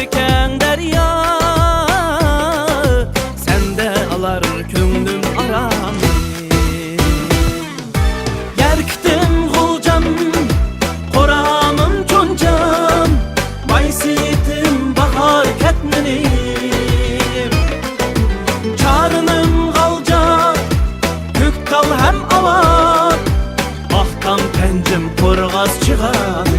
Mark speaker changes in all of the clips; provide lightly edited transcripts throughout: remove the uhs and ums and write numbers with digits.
Speaker 1: keng derya, sende alar köngdüm aramı. Yerktim gulcam, koramım çoncam, baysitim bahar ketmenim. Çarınım galca, küktal hem avat, ahtam pencim kurgaz çıgadı.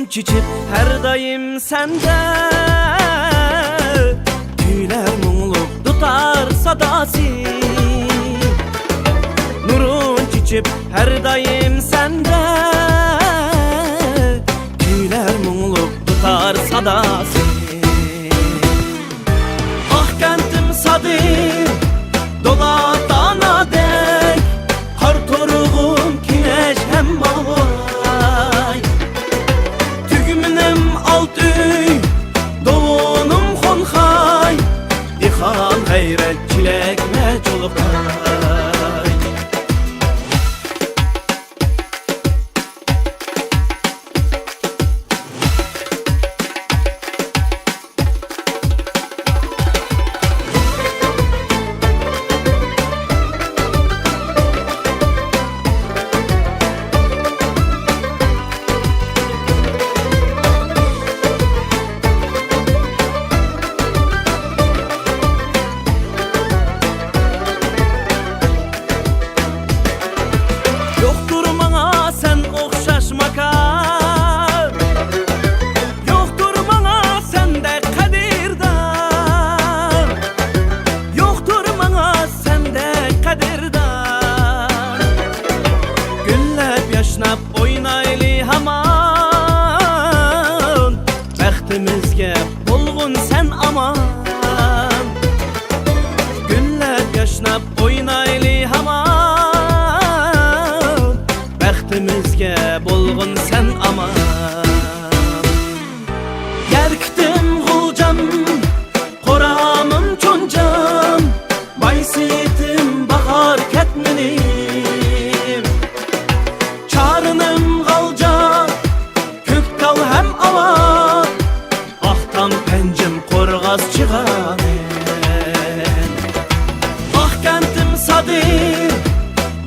Speaker 1: Çiçip her daim sende, tüyler muğluk tutar sadası. Nurun çiçip her daim sende, tüyler muğluk tutar sadası. Ah kentim sadır, dola dana dek, kar toruğum kineş hem mavay. Doğunum xonxay, dixan gayret çilek meçulukay. Yaşnap oynaylı haman, bəxtimizge bulgun sen aman. Günler yaşnap oynaylı haman, bəxtimizge bulgun sen aman. Yerktim gulcam, koramım çoncam, baysitim bahar ketmenim. Çarınım galca, küktal hem avat, ahtam pencim korgaz çıgamen. Ah kentim sadır,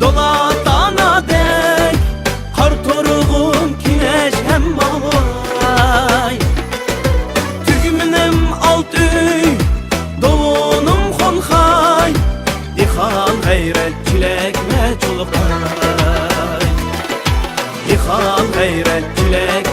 Speaker 1: dola dana dek, kar toruğum kineş hem mavay. Tügümünüm alt üy, doğunum xonxay, dixan gayret çilek meçulukay. Dixan gayret çilek